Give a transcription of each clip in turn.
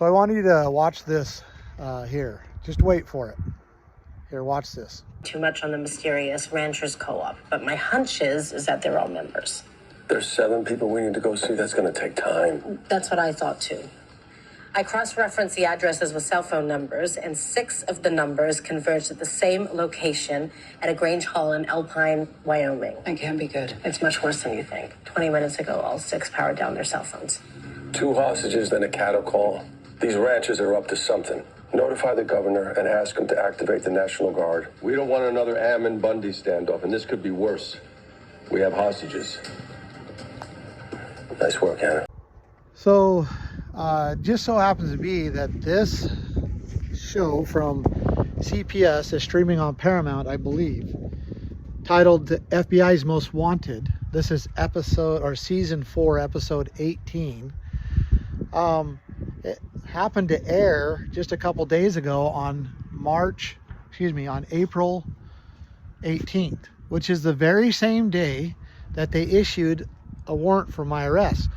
So I want you to watch this here. Just wait for it. Here, watch this. Too much on the mysterious Ranchers Co-op, but my hunch is that they're all members. There's 7 people we need to go see. That's going to take time. That's what I thought too. I cross-referenced the addresses with cell phone numbers, and 6 of the numbers converged at the same location at a Grange Hall in Alpine, Wyoming. That can't be good. It's much worse than you think. 20 minutes ago, all 6 powered down their cell phones. 2 hostages, then a cattle call. These ranchers are up to something. Notify the governor and ask him to activate the National Guard. We don't want another Ammon Bundy standoff, and this could be worse. We have hostages. Nice work, Hannah. So, just so happens to be that this show from CPS is streaming on Paramount, I believe, titled "The FBI's Most Wanted." This is season 4, episode 18. It happened to air just a couple days ago on April 18th, which is the very same day that they issued a warrant for my arrest.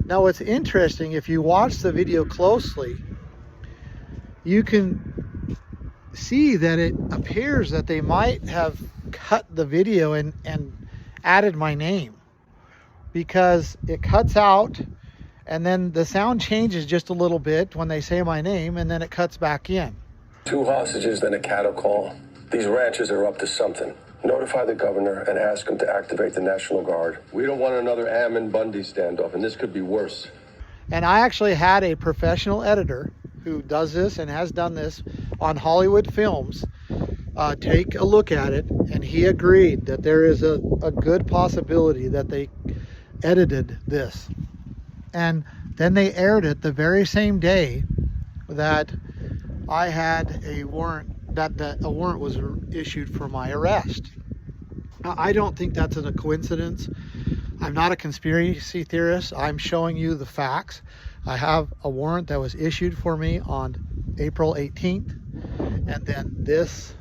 Now, what's interesting, if you watch the video closely, you can see that it appears that they might have cut the video and added my name, because it cuts out and then the sound changes just a little bit when they say my name, and then it cuts back in. 2 hostages, then a cattle call. These ranchers are up to something. Notify the governor and ask him to activate the National Guard. We don't want another Ammon Bundy standoff, and this could be worse. And I actually had a professional editor who does this and has done this on Hollywood films take a look at it, and he agreed that there is a good possibility that they edited this. And then they aired it the very same day that I had a warrant, that a warrant was issued for my arrest. I don't think that's a coincidence. I'm not a conspiracy theorist. I'm showing you the facts. I have a warrant that was issued for me on April 18th, and then this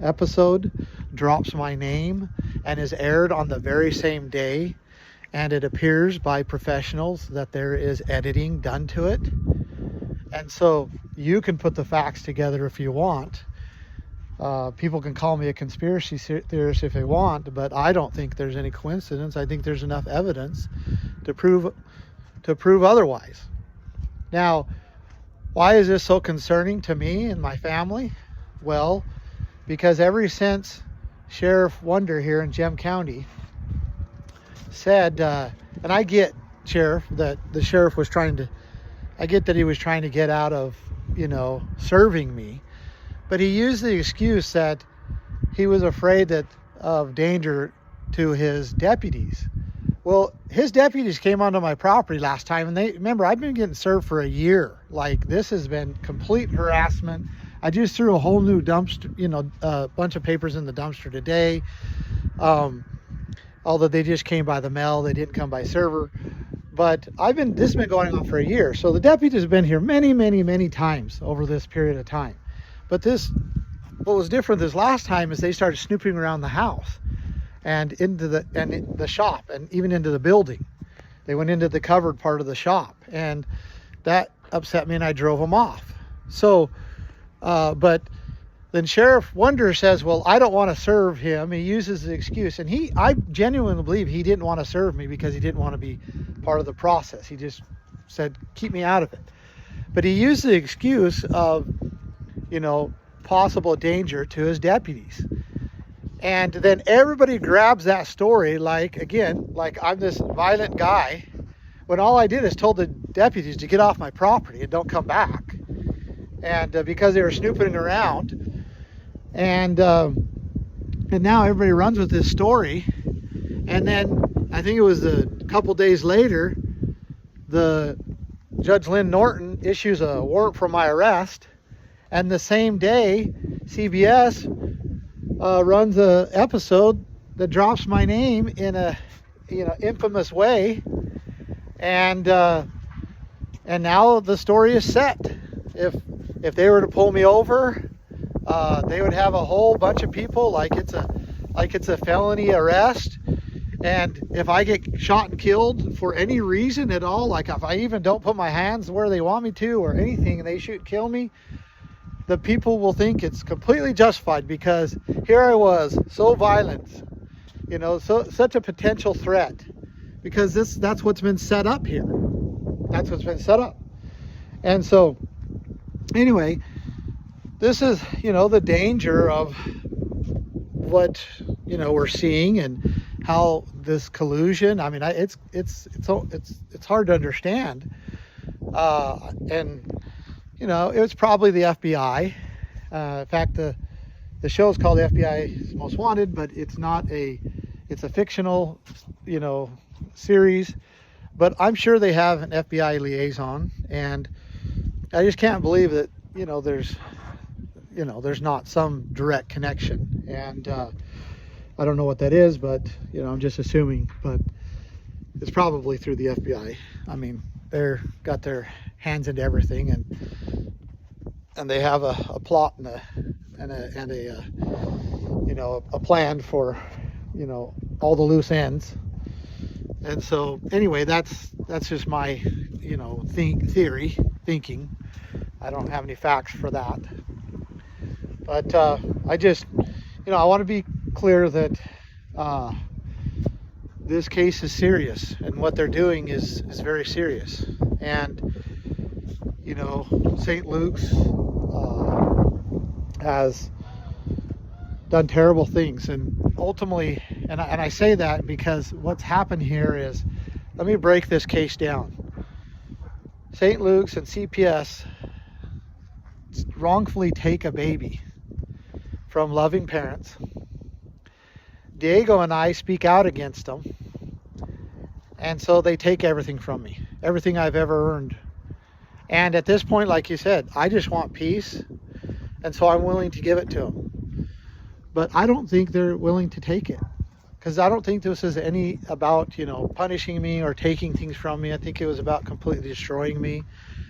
episode drops my name and is aired on the very same day, and it appears by professionals that there is editing done to it. And so you can put the facts together if you want. People can call me a conspiracy theorist if they want, but I don't think there's any coincidence. I think there's enough evidence to prove otherwise. Now, why is this so concerning to me and my family? Well, because ever since Sheriff Wonder here in Gem County said, and I get, Sheriff, that the sheriff was trying to, I get that he was trying to get out of, serving me, but he used the excuse that he was afraid of danger to his deputies. Well, his deputies came onto my property last time, and remember, I've been getting served for a year. Like, this has been complete harassment. I just threw a whole new dumpster, a bunch of papers in the dumpster today. Although they just came by the mail, they didn't come by server. But this has been going on for a year. So the deputies have been here many, many, many times over this period of time. But what was different this last time is they started snooping around the house and into the shop and even into the building. They went into the covered part of the shop, and that upset me, and I drove them off. So, but then Sheriff Wonder says, well, I don't want to serve him. He uses the excuse, and I genuinely believe he didn't want to serve me because he didn't want to be part of the process. He just said, keep me out of it. But he used the excuse of, possible danger to his deputies. And then everybody grabs that story like I'm this violent guy, when all I did is told the deputies to get off my property and don't come back. And because they were snooping around, and now everybody runs with this story. And then I think it was a couple days later, the Judge Lynn Norton issues a warrant for my arrest, and the same day CBS runs a episode that drops my name in a infamous way, and now the story is set. If they were to pull me over, they would have a whole bunch of people like it's a felony arrest, And if I get shot and killed for any reason at all, like if I even don't put my hands where they want me to or anything, and they shoot and kill me, the people will think it's completely justified, because here I was, so violent, you know, such a potential threat, because that's what's been set up here. That's what's been set up. And so anyway, this is, you know, the danger of what, you know, we're seeing, and how this collusion, I mean, it's hard to understand. And you know, it was probably the FBI. In fact, the show is called FBI's Most Wanted, but it's a fictional, you know, series. But I'm sure they have an FBI liaison, and I just can't believe that, you know, there's not some direct connection. And I don't know what that is, but, you know, I'm just assuming, but it's probably through the FBI. I mean, they're got their hands into everything, and they have a plot and a you know, a plan for, you know, all the loose ends. And so anyway, that's just my, you know, thinking. I don't have any facts for that, but I just, you know, I want to be clear that this case is serious, and what they're doing is very serious. And you know, St. Luke's has done terrible things, and ultimately, and I say that because what's happened here is, let me break this case down. St. Luke's and CPS wrongfully take a baby from loving parents. Diego and I speak out against them, and so they take everything from me, everything I've ever earned. And at this point, like you said, I just want peace, and so I'm willing to give it to them. But I don't think they're willing to take it, because I don't think this is any about, you know, punishing me or taking things from me. I think it was about completely destroying me,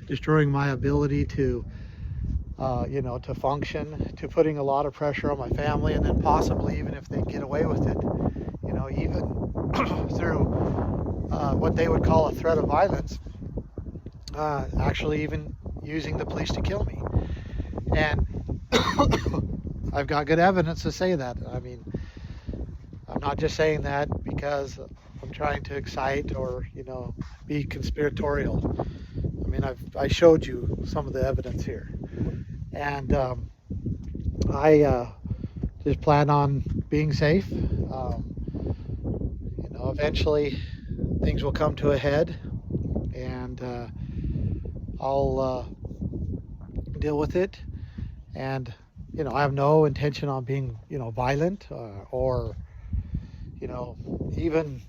destroying my ability to, you know, to function, to putting a lot of pressure on my family, and then possibly, even if they get away with it, you know, even through what they would call a threat of violence, actually even using the police to kill me. And I've got good evidence to say that. I mean, I'm not just saying that because I'm trying to excite or, you know, be conspiratorial. I mean, I showed you some of the evidence here. And I just plan on being safe. You know, eventually things will come to a head, and I'll deal with it. And, you know, I have no intention on being, you know, violent or, you know, even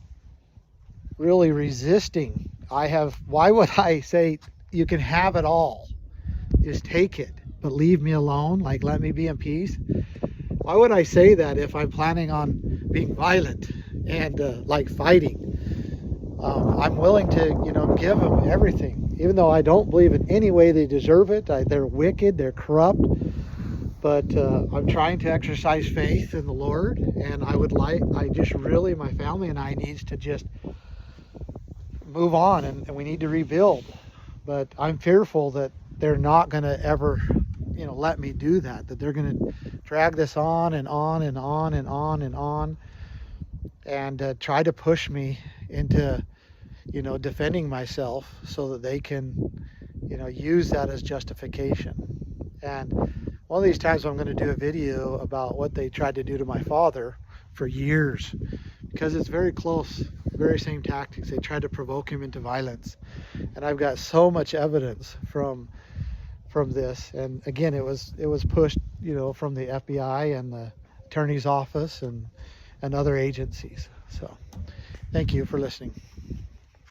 really resisting. Why would I say you can have it all? Just take it, but leave me alone, like let me be in peace. Why would I say that if I'm planning on being violent and like fighting? I'm willing to, you know, give them everything, even though I don't believe in any way they deserve it. They're wicked, they're corrupt, but I'm trying to exercise faith in the Lord, and my family and I needs to just move on, and we need to rebuild. But I'm fearful that they're not going to ever, you know, let me do that they're going to drag this on and on and on and on and on, and try to push me into, you know, defending myself so that they can, you know, use that as justification. And one of these times I'm going to do a video about what they tried to do to my father for years, because it's very close, very same tactics. They tried to provoke him into violence, and I've got so much evidence from this. And again, it was pushed, you know, from the FBI and the attorney's office and other agencies. So thank you for listening.